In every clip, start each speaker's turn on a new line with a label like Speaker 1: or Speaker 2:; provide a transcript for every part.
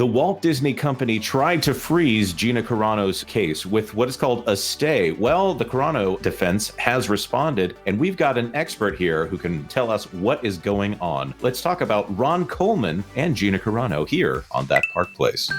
Speaker 1: The Walt Disney Company tried to freeze Gina Carano's case with what is called a stay. Well, the Carano defense has responded, and we've got an expert here who can tell us what is going on. Let's talk about Ron Coleman and Gina Carano here on That Park Place.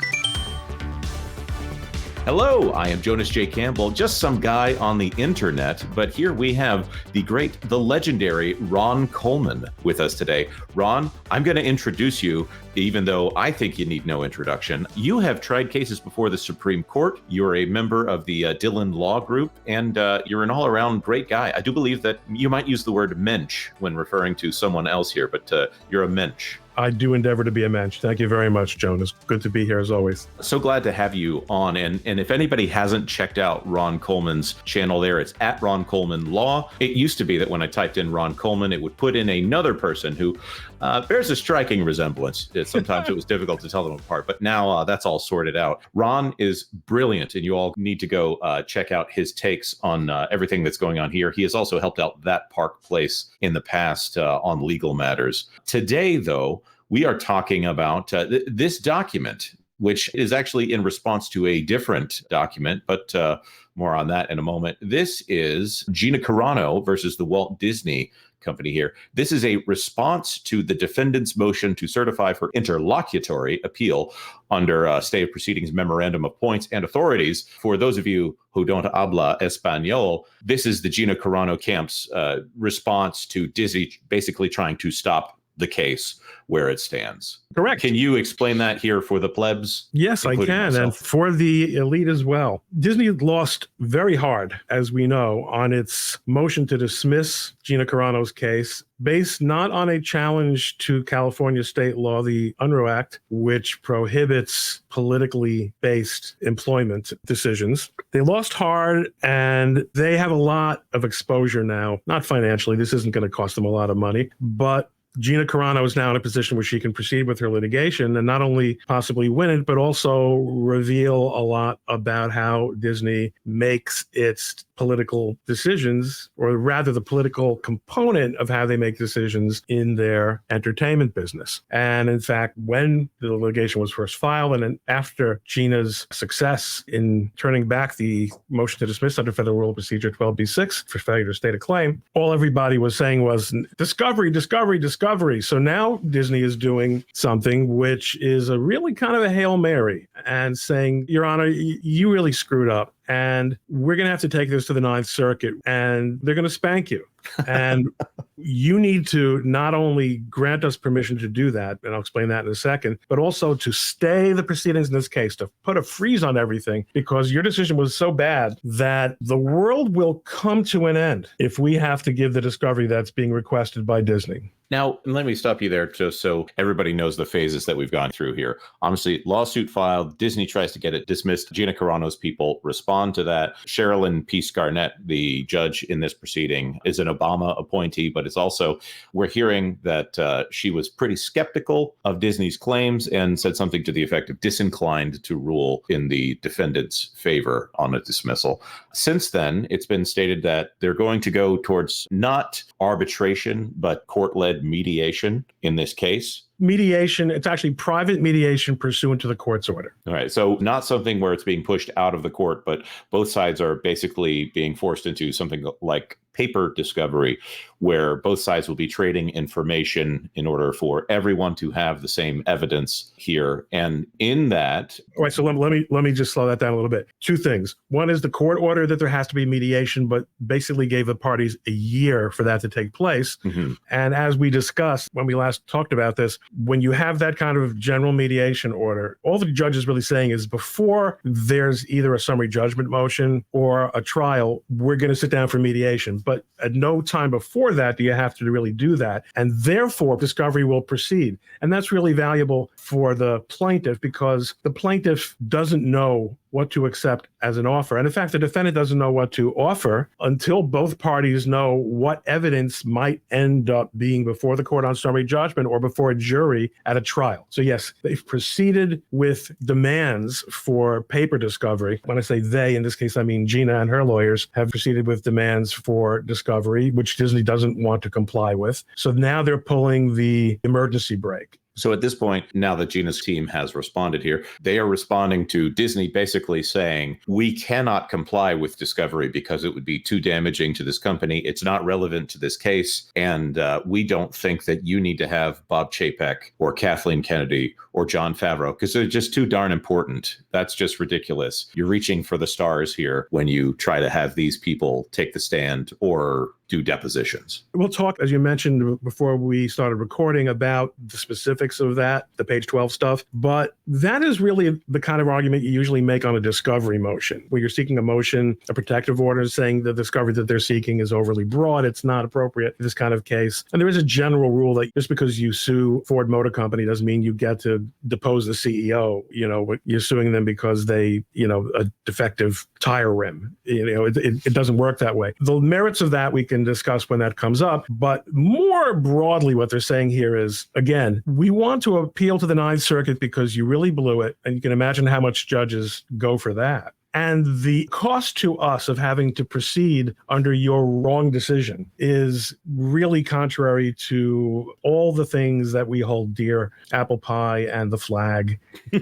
Speaker 1: Hello, I am Jonas J. Campbell, just some guy on the internet, but here we have the legendary Ron Coleman with us today. Ron, I'm going to introduce you, even though I think you need no introduction. You have tried cases before the Supreme Court. You're a member of the Dillon Law Group, and you're an all-around great guy. I do believe that you might use the word mensch when referring to someone else here, but you're a mensch.
Speaker 2: I do endeavor to be a mensch. Thank you very much, Jonas. Good to be here as always.
Speaker 1: So glad to have you on. And if anybody hasn't checked out Ron Coleman's channel there, it's at Ron Coleman Law. It used to be that when I typed in Ron Coleman, it would put in another person who bears a striking resemblance. Sometimes it was difficult to tell them apart, but now that's all sorted out. Ron is brilliant, and you all need to go check out his takes on everything that's going on here. He has also helped out That Park Place in the past on legal matters. Today, though, we are talking about this document, which is actually in response to a different document, but more on that in a moment. This is Gina Carano versus the Walt Disney Company here. This is a response to the defendant's motion to certify for interlocutory appeal under Stay of Proceedings Memorandum of Points and Authorities. For those of you who don't habla español, this is the Gina Carano camp's response to Disney basically trying to stop the case where it stands.
Speaker 2: Correct.
Speaker 1: Can you explain that here for the plebs?
Speaker 2: Yes, I can. Myself? And for the elite as well. Disney lost very hard, as we know, on its motion to dismiss Gina Carano's case, based not on a challenge to California state law, the Unruh Act, which prohibits politically based employment decisions. They lost hard, and they have a lot of exposure now, not financially. This isn't going to cost them a lot of money, but Gina Carano is now in a position where she can proceed with her litigation and not only possibly win it, but also reveal a lot about how Disney makes its political decisions, or rather the political component of how they make decisions in their entertainment business. And in fact, when the litigation was first filed, and then after Gina's success in turning back the motion to dismiss under Federal Rule of Procedure 12b-6 for failure to state a claim, all everybody was saying was discovery, discovery, discovery. So now Disney is doing something which is a really kind of a Hail Mary and saying, Your Honor, you really screwed up. And we're going to have to take this to the Ninth Circuit, and they're going to spank you. And you need to not only grant us permission to do that, and I'll explain that in a second, but also to stay the proceedings in this case, to put a freeze on everything, because your decision was so bad that the world will come to an end if we have to give the discovery that's being requested by Disney.
Speaker 1: Now, let me stop you there just so everybody knows the phases that we've gone through here. Obviously, lawsuit filed, Disney tries to get it dismissed. Gina Carano's people respond to that. Sherilyn Peace Garnett, the judge in this proceeding, is an Obama appointee, but it's also, we're hearing that she was pretty skeptical of Disney's claims and said something to the effect of disinclined to rule in the defendant's favor on a dismissal. Since then, it's been stated that they're going to go towards not arbitration, but court-led mediation in this case.
Speaker 2: Mediation, it's actually private mediation pursuant to the court's order.
Speaker 1: All right. So not something where it's being pushed out of the court, but both sides are basically being forced into something like paper discovery, where both sides will be trading information in order for everyone to have the same evidence here. And in that...
Speaker 2: All right, so let me just slow that down a little bit. Two things. One is the court order that there has to be mediation, but basically gave the parties a year for that to take place. Mm-hmm. And as we discussed when we last talked about this, when you have that kind of general mediation order, all the judge is really saying is before there's either a summary judgment motion or a trial, we're going to sit down for mediation. But at no time before that do you have to really do that. And therefore, discovery will proceed. And that's really valuable for the plaintiff, because the plaintiff doesn't know what to accept as an offer. And in fact, the defendant doesn't know what to offer until both parties know what evidence might end up being before the court on summary judgment or before a jury at a trial. So yes, they've proceeded with demands for paper discovery. When I say they, in this case, I mean Gina and her lawyers have proceeded with demands for discovery, which Disney doesn't want to comply with. So now they're pulling the emergency brake.
Speaker 1: So at this point, now that Gina's team has responded here, they are responding to Disney basically saying, we cannot comply with discovery because it would be too damaging to this company. It's not relevant to this case. And we don't think that you need to have Bob Chapek or Kathleen Kennedy or Jon Favreau because they're just too darn important. That's just ridiculous. You're reaching for the stars here when you try to have these people take the stand or do depositions.
Speaker 2: We'll talk, as you mentioned before we started recording, about the specifics of that, the page 12 stuff. But that is really the kind of argument you usually make on a discovery motion, where you're seeking a motion, a protective order saying the discovery that they're seeking is overly broad. It's not appropriate in this kind of case. And there is a general rule that just because you sue Ford Motor Company doesn't mean you get to depose the CEO. You're suing them because they, a defective tire rim. It doesn't work that way. The merits of that we can discuss when that comes up. But more broadly, what they're saying here is, again, we want to appeal to the Ninth Circuit because you really blew it. And you can imagine how much judges go for that. And the cost to us of having to proceed under your wrong decision is really contrary to all the things that we hold dear, apple pie and the flag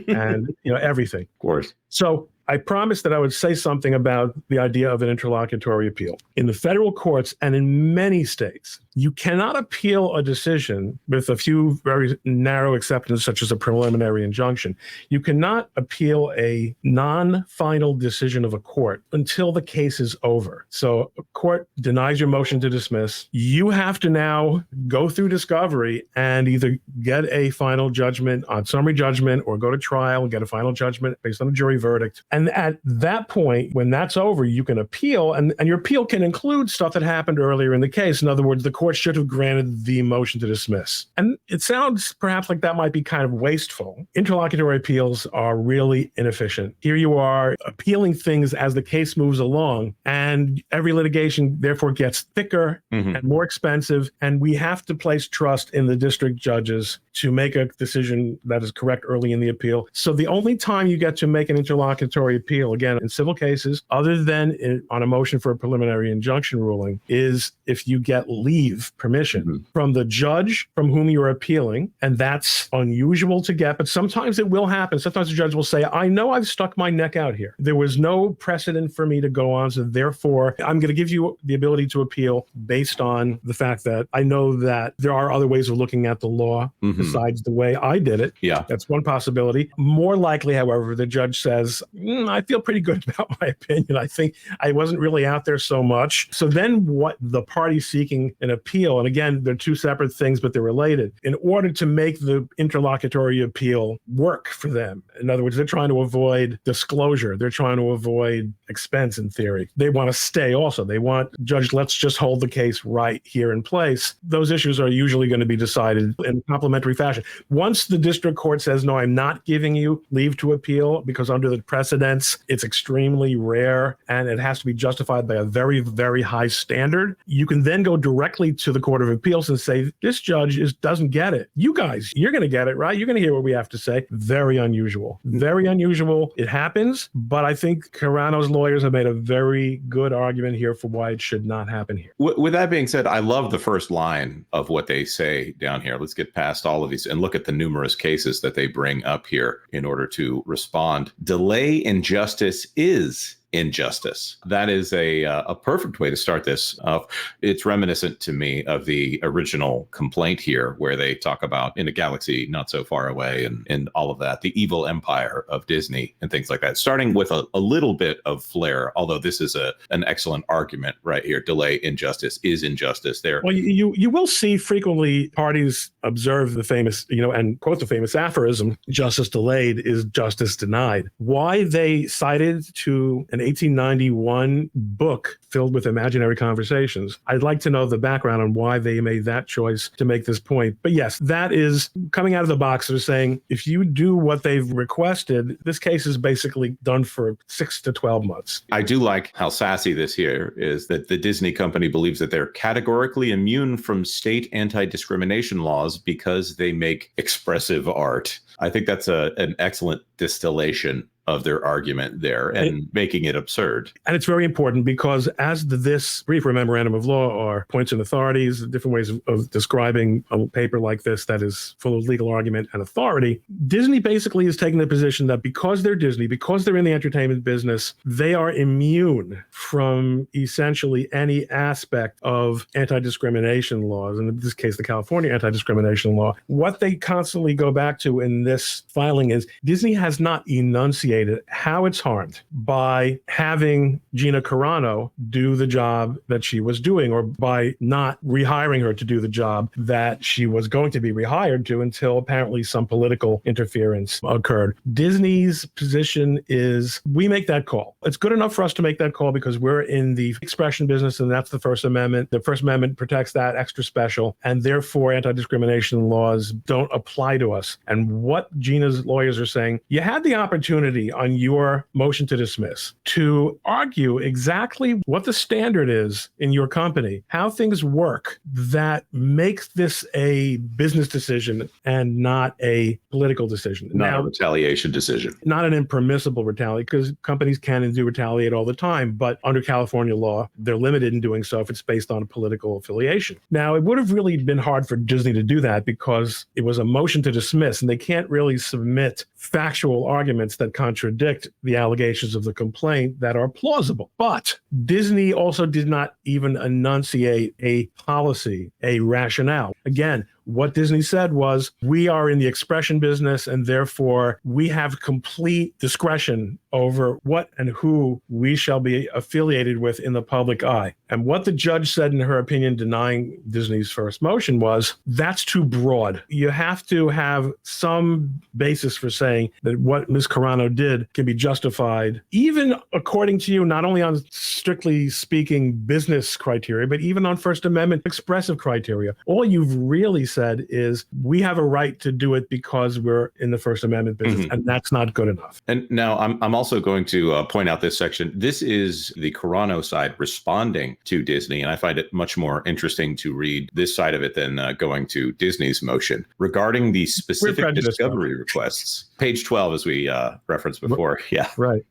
Speaker 2: and everything.
Speaker 1: Of course.
Speaker 2: So I promised that I would say something about the idea of an interlocutory appeal. In the federal courts and in many states, you cannot appeal a decision with a few very narrow exceptions, such as a preliminary injunction. You cannot appeal a non-final decision of a court until the case is over. So a court denies your motion to dismiss. You have to now go through discovery and either get a final judgment on summary judgment or go to trial and get a final judgment based on a jury verdict. And at that point, when that's over, you can appeal. And your appeal can include stuff that happened earlier in the case. In other words, the court should have granted the motion to dismiss. And it sounds perhaps like that might be kind of wasteful. Interlocutory appeals are really inefficient. Here you are appealing things as the case moves along, and every litigation therefore gets thicker and more expensive. And we have to place trust in the district judges to make a decision that is correct early in the appeal. So the only time you get to make an interlocutory appeal, again, in civil cases, other than on a motion for a preliminary injunction ruling, is if you get leave, permission from the judge from whom you're appealing. And that's unusual to get, but sometimes it will happen. Sometimes the judge will say, I know I've stuck my neck out here. There was no precedent for me to go on, so therefore I'm going to give you the ability to appeal based on the fact that I know that there are other ways of looking at the law besides the way I did it.
Speaker 1: Yeah.
Speaker 2: That's one possibility. More likely, however, the judge says, I feel pretty good about my opinion. I think I wasn't really out there so much. So then what the party seeking an appeal, and again, they're two separate things, but they're related, in order to make the interlocutory appeal work for them. In other words, they're trying to avoid disclosure. They're trying to avoid expense in theory. They want to stay also. They want, judge, let's just hold the case right here in place. Those issues are usually going to be decided in a complementary fashion. Once the district court says, no, I'm not giving you leave to appeal because under the precedents, it's extremely rare and it has to be justified by a very, very high standard, you can then go directly to the Court of Appeals and say, this judge doesn't get it. You guys, you're going to get it, right? You're going to hear what we have to say. Very unusual. Very unusual. It happens, but I think Carano's lawyers have made a very good argument here for why it should not happen here.
Speaker 1: With that being said, I love the first line of what they say down here. Let's get past all of these and look at the numerous cases that they bring up here in order to respond. Delay in justice is injustice. That is a perfect way to start this. It's reminiscent to me of the original complaint here, where they talk about in a galaxy not so far away and all of that, the evil empire of Disney and things like that, starting with a little bit of flair, although this is an excellent argument right here. Delay in justice is injustice there.
Speaker 2: Well, you will see frequently parties observe the famous, and quote the famous aphorism, justice delayed is justice denied. Why they cited to an 1891 book filled with imaginary conversations. I'd like to know the background on why they made that choice to make this point. But yes, that is coming out of the box. They're saying, if you do what they've requested, this case is basically done for 6 to 12 months.
Speaker 1: I do like how sassy this here is, that the Disney company believes that they're categorically immune from state anti-discrimination laws because they make expressive art. I think that's an excellent distillation of their argument there and making it absurd.
Speaker 2: And it's very important because as this brief or memorandum of law are points and authorities, different ways of describing a paper like this that is full of legal argument and authority, Disney basically is taking the position that because they're Disney, because they're in the entertainment business, they are immune from essentially any aspect of anti-discrimination laws, and in this case, the California anti-discrimination law. What they constantly go back to in this filing is Disney has not enunciated how it's harmed by having Gina Carano do the job that she was doing, or by not rehiring her to do the job that she was going to be rehired to until apparently some political interference occurred. Disney's position is we make that call. It's good enough for us to make that call because we're in the expression business, and that's the First Amendment. The First Amendment protects that extra special, and therefore anti-discrimination laws don't apply to us. And what Gina's lawyers are saying, you had the opportunity on your motion to dismiss to argue exactly what the standard is in your company, how things work that makes this a business decision and not a political decision.
Speaker 1: Not a retaliation decision.
Speaker 2: Not an impermissible retaliation, because companies can and do retaliate all the time, but under California law, they're limited in doing so if it's based on a political affiliation. Now, it would have really been hard for Disney to do that because it was a motion to dismiss, and they can't really submit factual arguments that contradict the allegations of the complaint that are plausible. But Disney also did not even enunciate a policy, a rationale. Again, what Disney said was, we are in the expression business, and therefore we have complete discretion over what and who we shall be affiliated with in the public eye. And what the judge said in her opinion denying Disney's first motion was, that's too broad. You have to have some basis for saying that what Ms. Carano did can be justified, even according to you, not only on strictly speaking business criteria, but even on First Amendment expressive criteria. All you've really said is we have a right to do it because we're in the First Amendment business, and that's not good enough.
Speaker 1: And now I'm also going to point out this section. This is the Carano side responding to Disney, and I find it much more interesting to read this side of it than going to Disney's motion. Regarding the specific discovery requests, page 12, as we referenced before. Yeah.
Speaker 2: Right.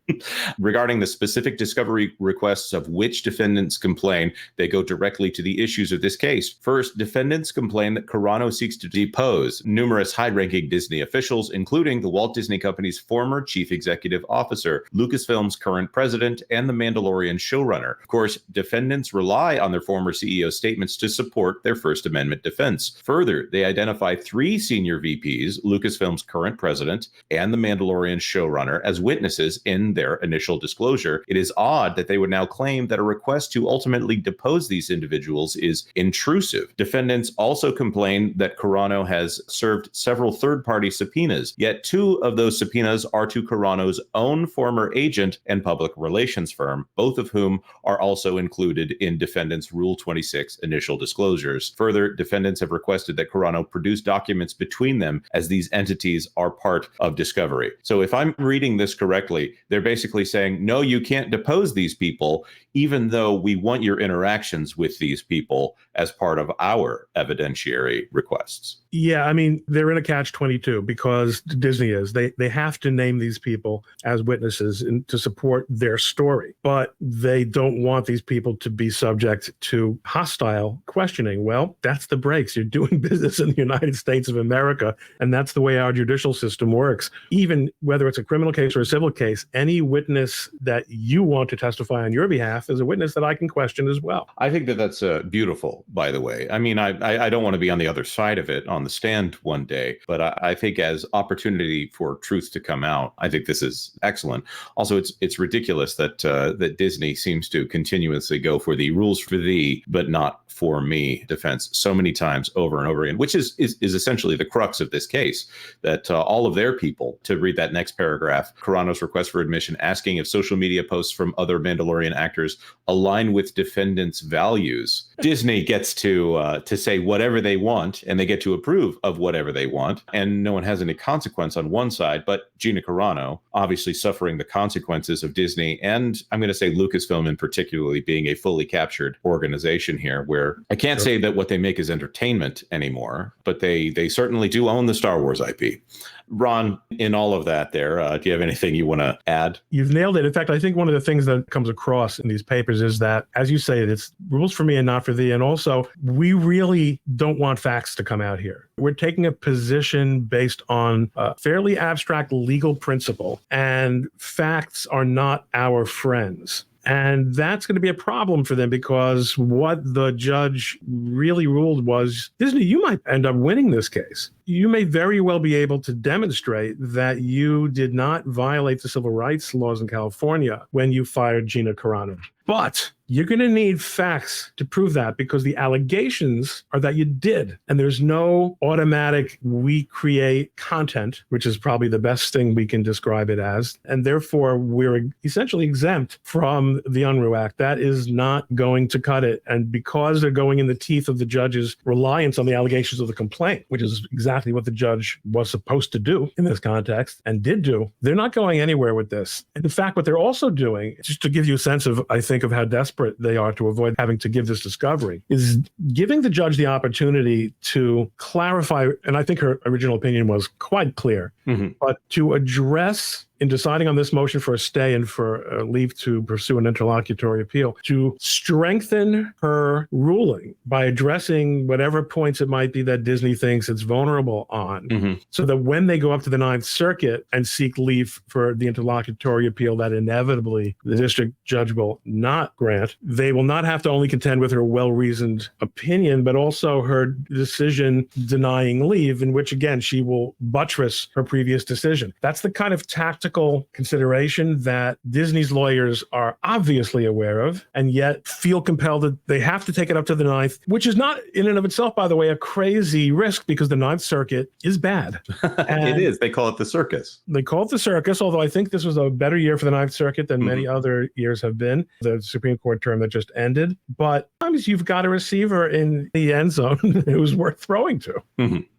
Speaker 1: Regarding the specific discovery requests of which defendants complain, they go directly to the issues of this case. First, defendants complain that Carano seeks to depose numerous high-ranking Disney officials, including the Walt Disney Company's former chief executive officer, Lucasfilm's current president, and the Mandalorian showrunner. Of course, defendants rely on their former CEO's statements to support their First Amendment defense. Further, they identify 3 senior VPs, Lucasfilm's current president and the Mandalorian showrunner, as witnesses in their initial disclosure. It is odd that they would now claim that a request to ultimately depose these individuals is intrusive. Defendants also complain that Carano has served several third-party subpoenas, yet 2 of those subpoenas are to Carano's own former agent and public relations firm, both of whom are also included in defendants' Rule 26 initial disclosures. Further, defendants have requested that Carano produce documents between them, as these entities are part of discovery. So if I'm reading this correctly, they're basically saying, no, you can't depose these people, even though we want your interactions with these people as part of our evidentiary requests.
Speaker 2: Yeah, I mean, they're in a catch-22 because Disney is. They have to name these people as witnesses to support their story, but they don't want these people to be subject to hostile questioning. Well, that's the breaks. You're doing business in the United States of America, and that's the way our judicial system works. Even whether it's a criminal case or a civil case, any witness that you want to testify on your behalf is a witness that I can question as well.
Speaker 1: I think that that's beautiful, by the way. I mean, I don't want to be on the other side of it on the stand one day, but I think as opportunity for truth to come out, I think this is excellent. Also, it's ridiculous that that Disney seems to continuously go for the rules for thee, but not for me defense so many times over and over again, which is essentially the crux of this case, that all of their people, to read that next paragraph, Carano's request for admission, asking if social media posts from other Mandalorian actors align with defendants' values. Disney gets to say whatever they want, and they get to approve of whatever they want, and no one has any consequence on one side, but Gina Carano obviously suffering the consequences of Disney, and I'm going to say Lucasfilm in particularly being a fully captured organization here, where I can't say that what they make is entertainment anymore, but they certainly do own the Star Wars IP. Ron, in all of that there, do you have anything you want to add?
Speaker 2: You've nailed it. In fact, I think one of the things that comes across in these papers is that, as you say, it's rules for me and not for thee. And also, we really don't want facts to come out here. We're taking a position based on a fairly abstract legal principle, and facts are not our friends. And that's going to be a problem for them, because what the judge really ruled was, Disney, you might end up winning this case. You may very well be able to demonstrate that you did not violate the civil rights laws in California when you fired Gina Carano. But you're going to need facts to prove that, because the allegations are that you did. And there's no automatic we create content, which is probably the best thing we can describe it as. And therefore, we're essentially exempt from the Unruh Act. That is not going to cut it. And because they're going in the teeth of the judge's reliance on the allegations of the complaint, which is exactly what the judge was supposed to do in this context and did do, they're not going anywhere with this. And in fact, what they're also doing, just to give you a sense of, I think, of how desperate they are to avoid having to give this discovery, is giving the judge the opportunity to clarify, and I think her original opinion was quite clear, but to address, in deciding on this motion for a stay and for leave to pursue an interlocutory appeal, to strengthen her ruling by addressing whatever points it might be that Disney thinks it's vulnerable on, so that when they go up to the Ninth Circuit and seek leave for the interlocutory appeal that inevitably the district judge will not grant, they will not have to only contend with her well-reasoned opinion, but also her decision denying leave, in which, again, she will buttress her previous decision. That's the kind of tactical consideration that Disney's lawyers are obviously aware of, and yet feel compelled that they have to take it up to the Ninth, which is not in and of itself, by the way, a crazy risk, because the Ninth Circuit is bad.
Speaker 1: It is. They call it the circus.
Speaker 2: They call it the circus, although I think this was a better year for the Ninth Circuit than many other years have been, the Supreme Court term that just ended. But sometimes you've got a receiver in the end zone who's worth throwing to.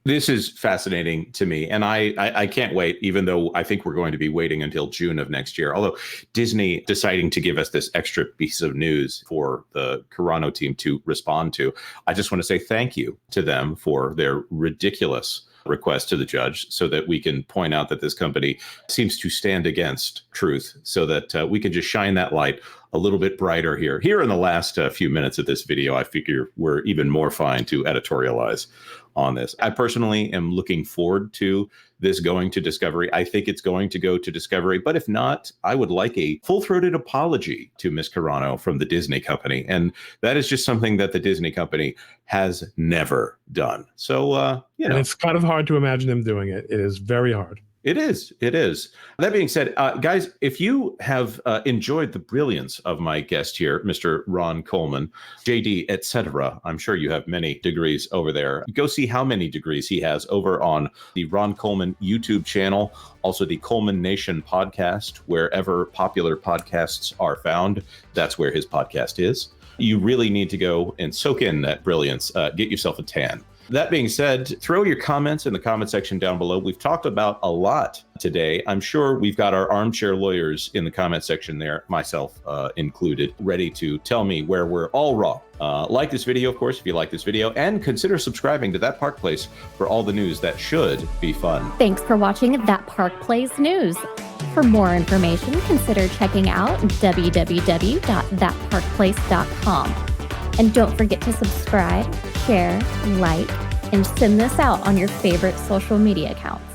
Speaker 1: This is fascinating to me, and I can't wait, even though I think we're going to be waiting until June of next year. Although Disney deciding to give us this extra piece of news for the Carano team to respond to, I just want to say thank you to them for their ridiculous request to the judge, so that we can point out that this company seems to stand against truth, so that we can just shine that light a little bit brighter here. Here in the last few minutes of this video, I figure we're even more fine to editorialize on this. I personally am looking forward to this going to Discovery. I think it's going to go to Discovery, but if not, I would like a full-throated apology to Miss Carano from the Disney company. And that is just something that the Disney company has never done. So,
Speaker 2: And it's kind of hard to imagine them doing it. It is very hard.
Speaker 1: It is. It is. That being said, guys, if you have enjoyed the brilliance of my guest here, Mr. Ron Coleman, JD, etc., I'm sure you have many degrees over there. Go see how many degrees he has over on the Ron Coleman YouTube channel, also the Coleman Nation podcast, wherever popular podcasts are found. That's where his podcast is. You really need to go and soak in that brilliance. Get yourself a tan. That being said, throw your comments in the comment section down below. We've talked about a lot today. I'm sure we've got our armchair lawyers in the comment section there, myself included, ready to tell me where we're all wrong. Like this video, of course, if you like this video, and consider subscribing to That Park Place for all the news that should be fun.
Speaker 3: Thanks for watching That Park Place News. For more information, consider checking out www.thatparkplace.com. And don't forget to subscribe, share, like, and send this out on your favorite social media accounts.